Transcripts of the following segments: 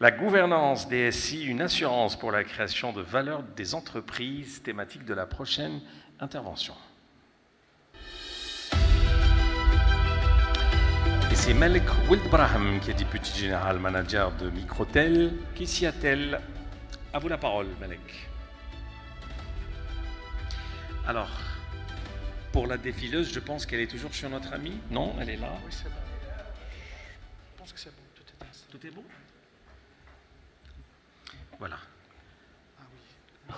La gouvernance des SI, une assurance pour la création de valeur des entreprises, thématique de la prochaine intervention. Et c'est Malek Wildbraham qui est député général manager de Microtel. Qui s'y attelle? À vous la parole, Malek. Alors, pour la défileuse, je pense qu'elle est toujours chez notre amie. Non, elle est là. Oui, c'est bon. Je pense que c'est bon. Tout est installé. Tout est bon? Voilà. Ah oui.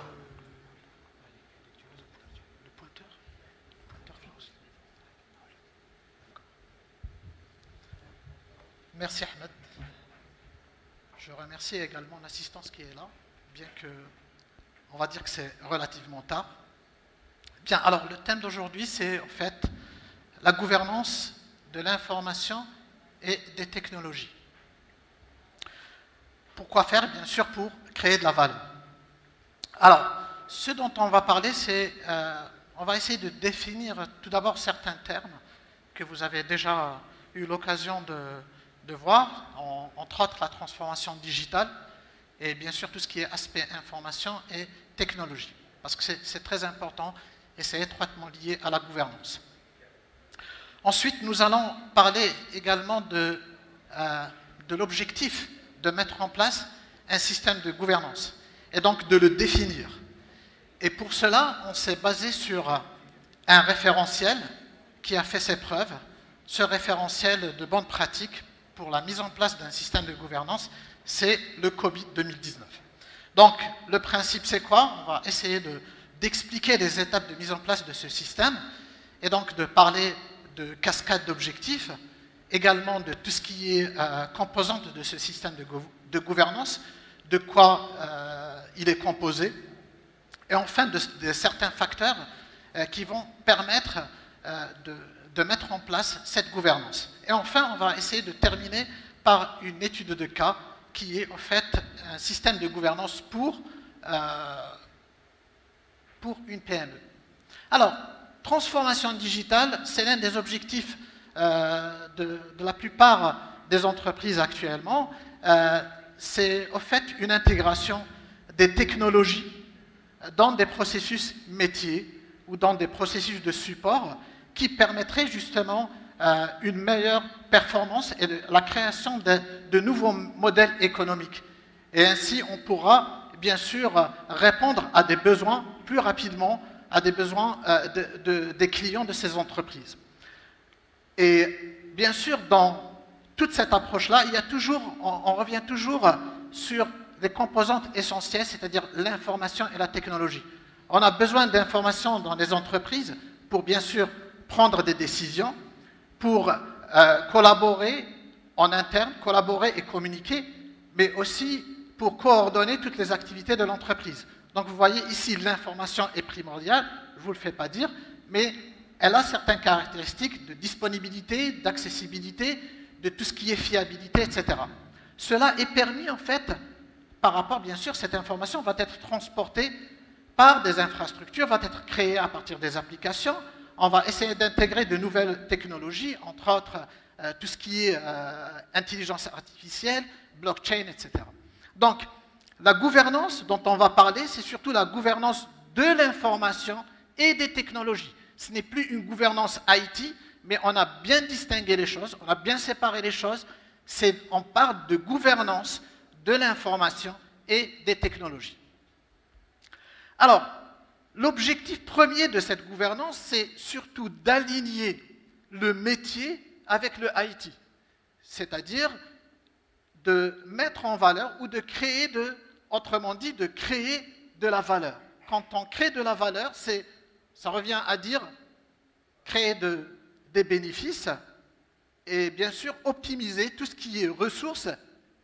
Le pointeur. Florence. Merci Ahmed. Je remercie également l'assistance qui est là, bien que on va dire que c'est relativement tard. Bien, alors le thème d'aujourd'hui, c'est en fait la gouvernance de l'information et des technologies. Pourquoi faire? Bien sûr, pour créer de la valeur. Alors, ce dont on va parler, c'est, on va essayer de définir tout d'abord certains termes que vous avez déjà eu l'occasion de voir, entre autres la transformation digitale et bien sûr tout ce qui est aspect information et technologie, parce que c'est très important et c'est étroitement lié à la gouvernance. Ensuite, nous allons parler également de l'objectif de mettre en place un système de gouvernance et donc de le définir. Et pour cela, on s'est basé sur un référentiel qui a fait ses preuves, ce référentiel de bonne pratique pour la mise en place d'un système de gouvernance, c'est le COBIT 2019. Donc, le principe, c'est quoi? On va essayer d'expliquer les étapes de mise en place de ce système et donc de parler de cascade d'objectifs, également de tout ce qui est composante de ce système de gouvernance, de quoi il est composé, et enfin de certains facteurs qui vont permettre de mettre en place cette gouvernance. Et enfin, on va essayer de terminer par une étude de cas qui est en fait un système de gouvernance pour une PME. Alors, transformation digitale, c'est l'un des objectifs de la plupart des entreprises actuellement. C'est en fait une intégration des technologies dans des processus métiers ou dans des processus de support qui permettrait justement une meilleure performance et la création de nouveaux modèles économiques. Et ainsi, on pourra bien sûr répondre à des besoins plus rapidement, à des besoins des clients de ces entreprises. Et bien sûr, dans toute cette approche-là, on revient toujours sur les composantes essentielles, c'est-à-dire l'information et la technologie. On a besoin d'informations dans les entreprises pour bien sûr prendre des décisions, pour collaborer en interne, collaborer et communiquer, mais aussi pour coordonner toutes les activités de l'entreprise. Donc vous voyez ici, l'information est primordiale, je ne vous le fais pas dire, mais elle a certaines caractéristiques de disponibilité, d'accessibilité, de tout ce qui est fiabilité, etc. Cela est permis en fait, par rapport, bien sûr, cette information va être transportée par des infrastructures, va être créée à partir des applications. On va essayer d'intégrer de nouvelles technologies, entre autres tout ce qui est intelligence artificielle, blockchain, etc. Donc, la gouvernance dont on va parler, c'est surtout la gouvernance de l'information et des technologies. Ce n'est plus une gouvernance IT, mais on a bien distingué les choses, on a bien séparé les choses. On parle de gouvernance de l'information et des technologies. Alors, l'objectif premier de cette gouvernance, c'est surtout d'aligner le métier avec le IT, c'est-à-dire de mettre en valeur ou de créer autrement dit, de créer de la valeur. Quand on crée de la valeur, ça revient à dire créer des bénéfices et bien sûr optimiser tout ce qui est ressources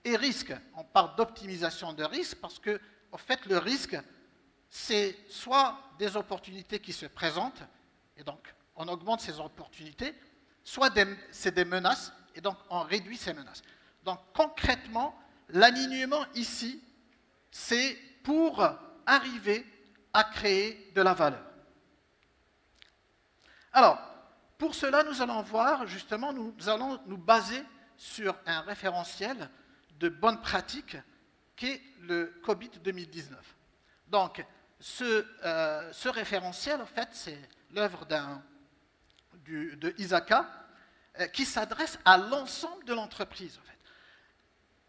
et risques. On parle d'optimisation de risques parce que, en fait, le risque, c'est soit des opportunités qui se présentent, et donc on augmente ces opportunités, soit c'est des menaces, et donc on réduit ces menaces. Donc concrètement, l'alignement ici, c'est pour arriver à créer de la valeur. Alors, pour cela, nous allons voir, justement, nous allons nous baser sur un référentiel de bonnes pratiques qu'est le COBIT 2019. Donc, ce référentiel, en fait, c'est l'œuvre de Isaka, qui s'adresse à l'ensemble de l'entreprise. En fait.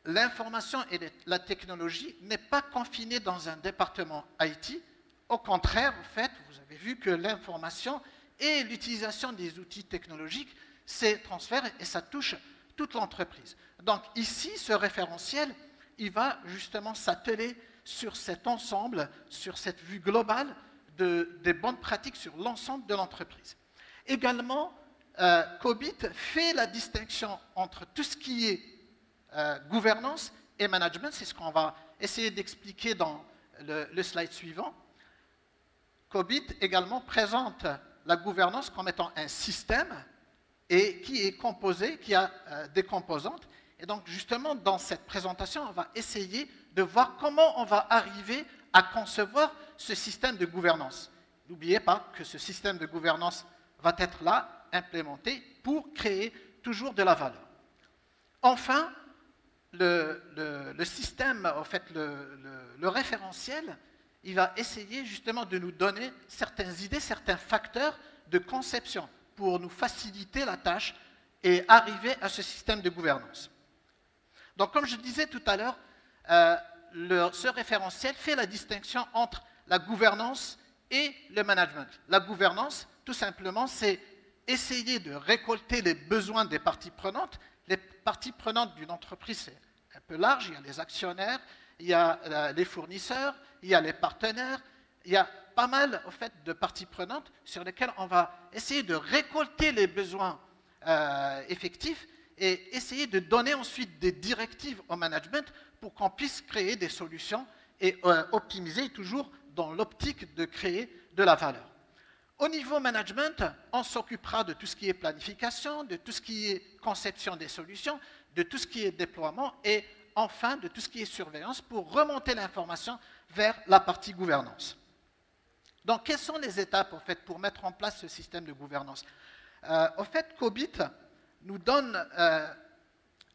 L'information et la technologie n'est pas confinée dans un département IT. Au contraire, en fait, vous avez vu que l'information et l'utilisation des outils technologiques, c'est transfert et ça touche toute l'entreprise. Donc ici, ce référentiel, il va justement s'atteler sur cet ensemble, sur cette vue globale des bonnes pratiques sur l'ensemble de l'entreprise. Également, COBIT fait la distinction entre tout ce qui est gouvernance et management. C'est ce qu'on va essayer d'expliquer dans le slide suivant. COBIT également présente la gouvernance comme étant un système et qui est composé, qui a des composantes. Et donc, justement, dans cette présentation, on va essayer de voir comment on va arriver à concevoir ce système de gouvernance. N'oubliez pas que ce système de gouvernance va être là, implémenté, pour créer toujours de la valeur. Enfin, le système, en fait, le référentiel, il va essayer justement de nous donner certaines idées, certains facteurs de conception pour nous faciliter la tâche et arriver à ce système de gouvernance. Donc, comme je disais tout à l'heure, ce référentiel fait la distinction entre la gouvernance et le management. La gouvernance, tout simplement, c'est essayer de récolter les besoins des parties prenantes. Les parties prenantes d'une entreprise, c'est un peu large. Il y a les actionnaires, il y a les fournisseurs, il y a les partenaires. Il y a pas mal, en fait, de parties prenantes sur lesquelles on va essayer de récolter les besoins effectifs et essayer de donner ensuite des directives au management pour qu'on puisse créer des solutions et optimiser toujours dans l'optique de créer de la valeur. Au niveau management, on s'occupera de tout ce qui est planification, de tout ce qui est conception des solutions, de tout ce qui est déploiement et enfin de tout ce qui est surveillance pour remonter l'information vers la partie gouvernance. Donc, quelles sont les étapes en fait, pour mettre en place ce système de gouvernance? En fait, COBIT nous donne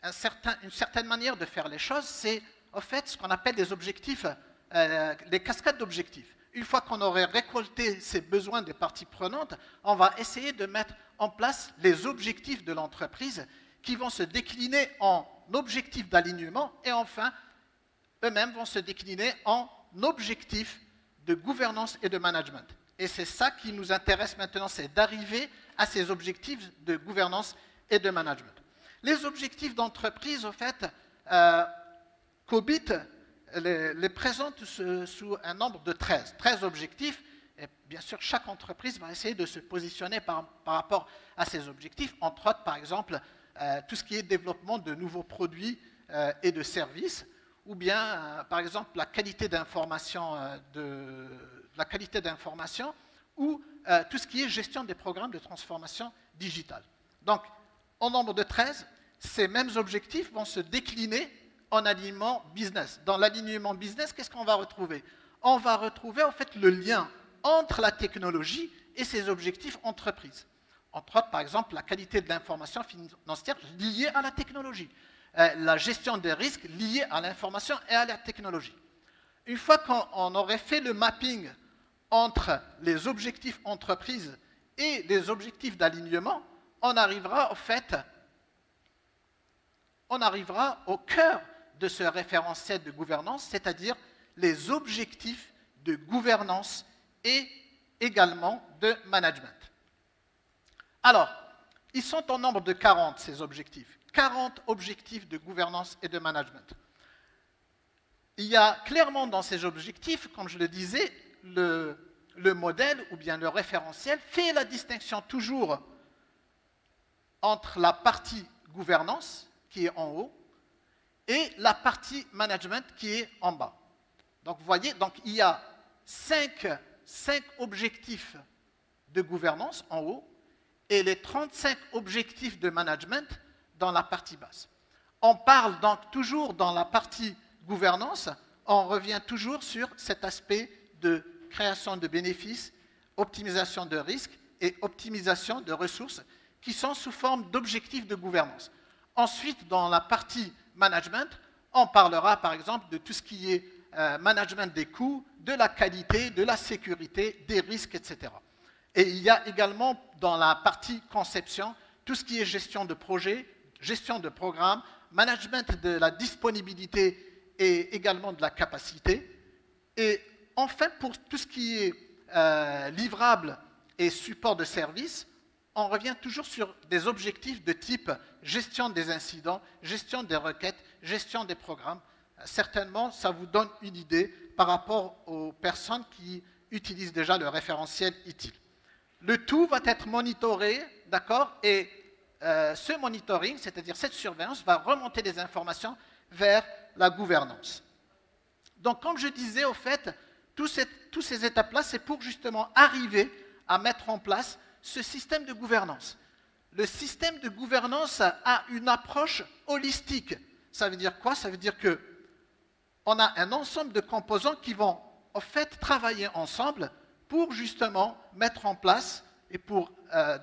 une certaine manière de faire les choses, c'est en fait ce qu'on appelle des objectifs, les cascades d'objectifs. Une fois qu'on aurait récolté ces besoins des parties prenantes, on va essayer de mettre en place les objectifs de l'entreprise qui vont se décliner en objectifs d'alignement et enfin, eux-mêmes vont se décliner en objectifs de gouvernance et de management. Et c'est ça qui nous intéresse maintenant, c'est d'arriver à ces objectifs de gouvernance et de management. Les objectifs d'entreprise, en fait, COBIT les présente sous un nombre de 13. 13 objectifs, et bien sûr, chaque entreprise va essayer de se positionner par rapport à ces objectifs, entre autres, par exemple, tout ce qui est développement de nouveaux produits et de services, ou bien, par exemple, la qualité d'information ou tout ce qui est gestion des programmes de transformation digitale. Donc, en nombre de 13, ces mêmes objectifs vont se décliner en alignement business. Dans l'alignement business, qu'est-ce qu'on va retrouver? On va retrouver en fait le lien entre la technologie et ses objectifs entreprises. Entre autres, par exemple, la qualité de l'information financière liée à la technologie. La gestion des risques liés à l'information et à la technologie. Une fois qu'on aurait fait le mapping entre les objectifs entreprises et les objectifs d'alignement, on arrivera au cœur de ce référentiel de gouvernance, c'est-à-dire les objectifs de gouvernance et également de management. Alors, ils sont au nombre de 40, ces objectifs. 40 objectifs de gouvernance et de management. Il y a clairement dans ces objectifs, comme je le disais, le modèle ou bien le référentiel fait la distinction toujours entre la partie gouvernance, qui est en haut, et la partie management, qui est en bas. Donc, vous voyez, donc, il y a 5 objectifs de gouvernance en haut et les 35 objectifs de management dans la partie basse. On parle donc toujours dans la partie gouvernance, on revient toujours sur cet aspect de création de bénéfices, optimisation de risques et optimisation de ressources qui sont sous forme d'objectifs de gouvernance. Ensuite, dans la partie management, On parlera par exemple de tout ce qui est management des coûts, de la qualité, de la sécurité, des risques, etc. Et il y a également dans la partie conception, tout ce qui est gestion de projet, gestion de programme, management de la disponibilité et également de la capacité. Et enfin, pour tout ce qui est livrable et support de service, on revient toujours sur des objectifs de type gestion des incidents, gestion des requêtes, gestion des programmes. Certainement, ça vous donne une idée par rapport aux personnes qui utilisent déjà le référentiel ITIL. Le tout va être monitoré, d'accord, et ce monitoring, c'est-à-dire cette surveillance, va remonter des informations vers la gouvernance. Donc, comme je disais, au fait, toutes ces étapes-là, c'est pour justement arriver à mettre en place ce système de gouvernance. Le système de gouvernance a une approche holistique. Ça veut dire quoi? Ça veut dire qu'on a un ensemble de composants qui vont, en fait, travailler ensemble pour justement mettre en place et pour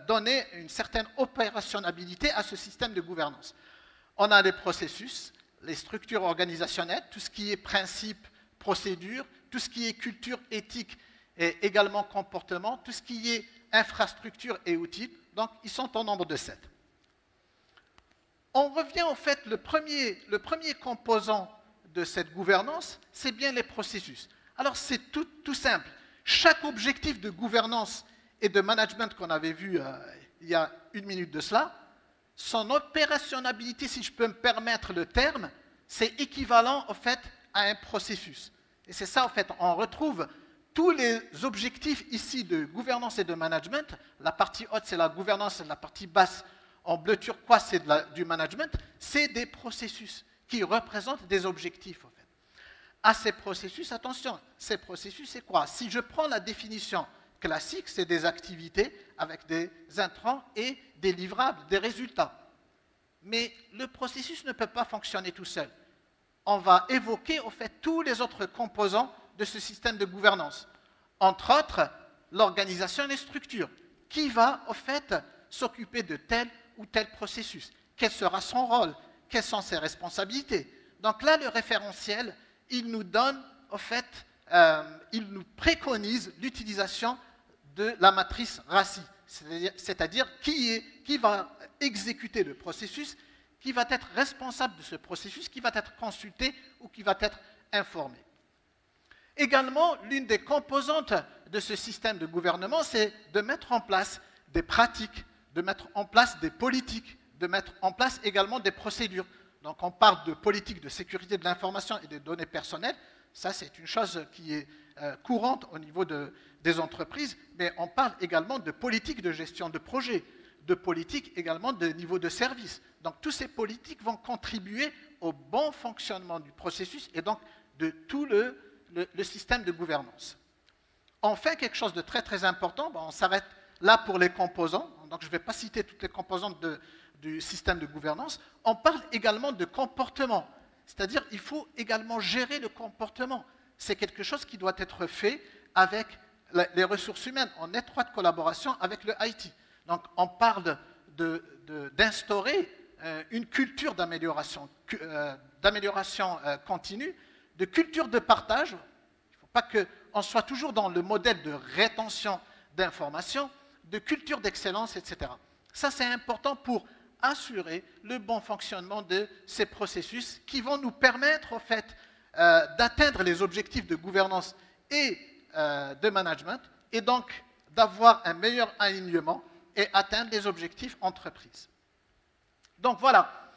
donner une certaine opérationnalité à ce système de gouvernance. On a les processus, les structures organisationnelles, tout ce qui est principe, procédure, tout ce qui est culture, éthique et également comportement, tout ce qui est infrastructure et outils. Donc, ils sont au nombre de 7. On revient en fait, le premier composant de cette gouvernance, c'est bien les processus. Alors, c'est tout simple. Chaque objectif de gouvernance et de management qu'on avait vu il y a une minute de cela, son opérationnalité, si je peux me permettre le terme, c'est équivalent en fait à un processus. Et c'est ça en fait, on retrouve tous les objectifs ici de gouvernance et de management. La partie haute, c'est la gouvernance, la partie basse, en bleu turquoise, c'est du management. C'est des processus qui représentent des objectifs en fait. À ces processus, attention, ces processus, c'est quoi? Si je prends la définition classique, c'est des activités avec des intrants et des livrables, des résultats. Mais le processus ne peut pas fonctionner tout seul. On va évoquer, en fait, tous les autres composants de ce système de gouvernance. Entre autres, l'organisation et les structures. Qui va, en fait, s'occuper de tel ou tel processus? Quel sera son rôle? Quelles sont ses responsabilités? Donc là, le référentiel, il nous donne, en fait, il nous préconise l'utilisation de la matrice RACI, c'est-à-dire qui va exécuter le processus, qui va être responsable de ce processus, qui va être consulté ou qui va être informé. Également, l'une des composantes de ce système de gouvernement, c'est de mettre en place des pratiques, de mettre en place des politiques, de mettre en place également des procédures. Donc on parle de politique de sécurité de l'information et des données personnelles. Ça, c'est une chose qui est courante au niveau des entreprises, mais on parle également de politique de gestion de projet, de politique également de niveau de service. Donc, toutes ces politiques vont contribuer au bon fonctionnement du processus et donc de tout le système de gouvernance. Enfin, quelque chose de très très important, on s'arrête là pour les composants, donc je ne vais pas citer toutes les composantes du système de gouvernance. On parle également de comportement, c'est-à-dire il faut également gérer le comportement. C'est quelque chose qui doit être fait avec les ressources humaines, en étroite collaboration avec le IT. Donc, on parle d'instaurer une culture d'amélioration continue, de culture de partage. Il ne faut pas qu'on soit toujours dans le modèle de rétention d'informations, de culture d'excellence, etc. Ça, c'est important pour assurer le bon fonctionnement de ces processus qui vont nous permettre, en fait, d'atteindre les objectifs de gouvernance et de management, et donc d'avoir un meilleur alignement et atteindre les objectifs entreprises. Donc voilà,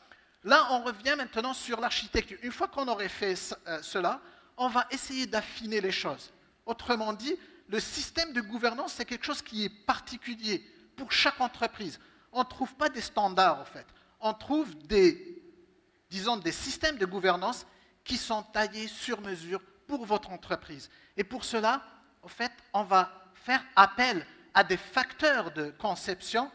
là on revient maintenant sur l'architecture. Une fois qu'on aurait fait cela, on va essayer d'affiner les choses. Autrement dit, le système de gouvernance, c'est quelque chose qui est particulier pour chaque entreprise. On ne trouve pas des standards en fait. On trouve des systèmes de gouvernance qui sont taillés sur mesure pour votre entreprise. Et pour cela, en fait, on va faire appel à des facteurs de conception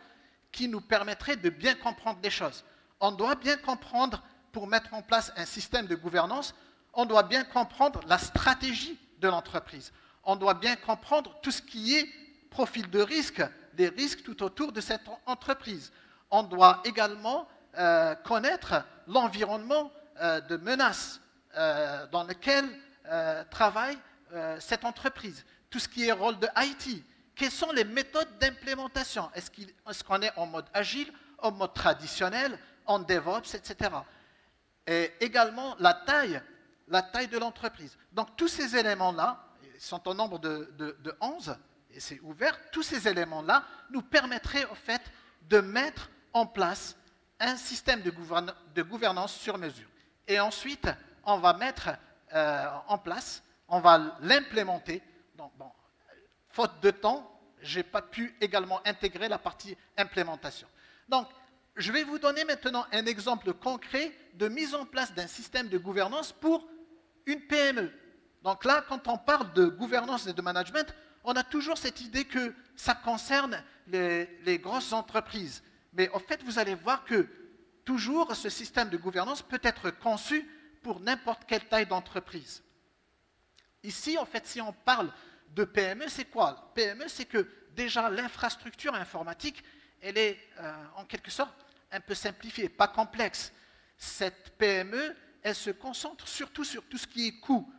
qui nous permettraient de bien comprendre les choses. On doit bien comprendre, pour mettre en place un système de gouvernance, on doit bien comprendre la stratégie de l'entreprise. On doit bien comprendre tout ce qui est profil de risque, les risques tout autour de cette entreprise. On doit également connaître l'environnement de menaces dans lesquelles travaille cette entreprise. Tout ce qui est rôle de IT. Quelles sont les méthodes d'implémentation? Est-ce qu'on est en mode agile, en mode traditionnel, en DevOps, etc. Et également la taille de l'entreprise. Donc tous ces éléments-là, ils sont au nombre de 11, et c'est ouvert, tous ces éléments-là nous permettraient en fait de mettre en place un système de gouvernance sur mesure. Et ensuite, on va mettre en place, on va l'implémenter. Donc, bon, faute de temps, je n'ai pas pu également intégrer la partie implémentation. Donc, je vais vous donner maintenant un exemple concret de mise en place d'un système de gouvernance pour une PME. Donc là, quand on parle de gouvernance et de management, on a toujours cette idée que ça concerne les grosses entreprises. Mais en fait, vous allez voir que toujours ce système de gouvernance peut être conçu pour n'importe quelle taille d'entreprise. Ici, en fait, si on parle de PME, c'est quoi? PME, c'est que déjà l'infrastructure informatique, elle est en quelque sorte un peu simplifiée, pas complexe. Cette PME, elle se concentre surtout sur tout ce qui est coût.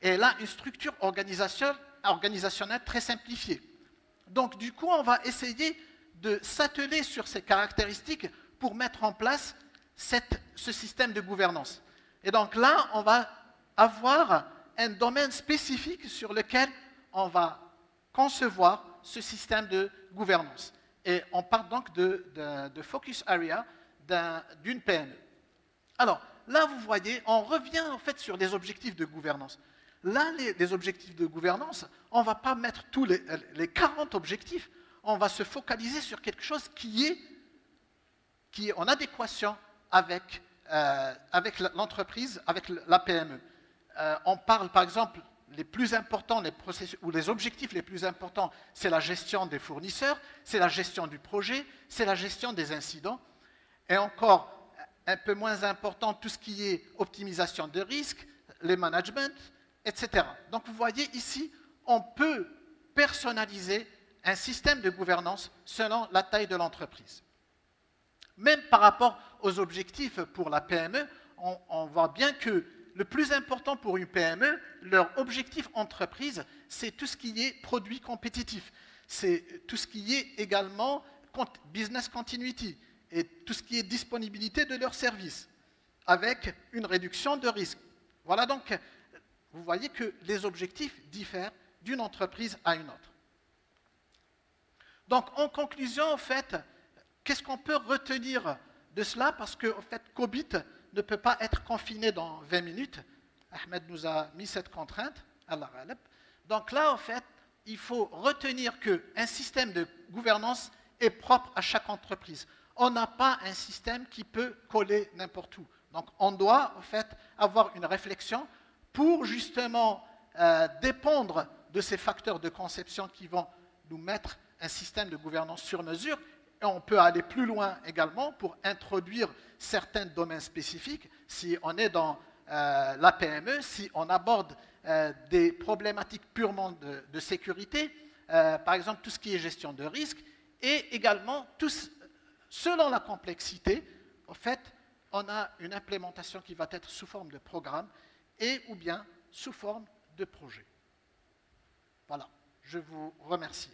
Et elle a une structure organisationnelle très simplifiée. Donc, du coup, on va essayer de s'atteler sur ces caractéristiques pour mettre en place ce système de gouvernance. Et donc là, on va avoir un domaine spécifique sur lequel on va concevoir ce système de gouvernance. Et on parle donc de focus area d'une PME. Alors, là, vous voyez, on revient en fait sur les objectifs de gouvernance. Là, les objectifs de gouvernance, on ne va pas mettre tous les 40 objectifs, on va se focaliser sur quelque chose qui est en adéquation avec l'entreprise, avec la PME. On parle par exemple, les plus importants, les objectifs les plus importants, c'est la gestion des fournisseurs, c'est la gestion du projet, c'est la gestion des incidents. Et encore un peu moins important, tout ce qui est optimisation de risques, les managements, etc. Donc vous voyez ici, on peut personnaliser un système de gouvernance selon la taille de l'entreprise. Même par rapport aux objectifs pour la PME, on voit bien que le plus important pour une PME, leur objectif entreprise, c'est tout ce qui est produit compétitif. C'est tout ce qui est également business continuity et tout ce qui est disponibilité de leurs services avec une réduction de risque. Voilà donc, vous voyez que les objectifs diffèrent d'une entreprise à une autre. Donc, en conclusion, en fait, qu'est-ce qu'on peut retenir de cela? Parce que, en fait, COBIT ne peut pas être confiné dans 20 minutes. Ahmed nous a mis cette contrainte. Donc là, en fait, il faut retenir qu'un système de gouvernance est propre à chaque entreprise. On n'a pas un système qui peut coller n'importe où. Donc, on doit, en fait, avoir une réflexion pour justement dépendre de ces facteurs de conception qui vont nous mettre un système de gouvernance sur mesure. Et on peut aller plus loin également pour introduire certains domaines spécifiques. Si on est dans la PME, si on aborde des problématiques purement de sécurité, par exemple tout ce qui est gestion de risque, et également, selon la complexité, en fait, on a une implémentation qui va être sous forme de programme et ou bien sous forme de projet. Voilà, je vous remercie.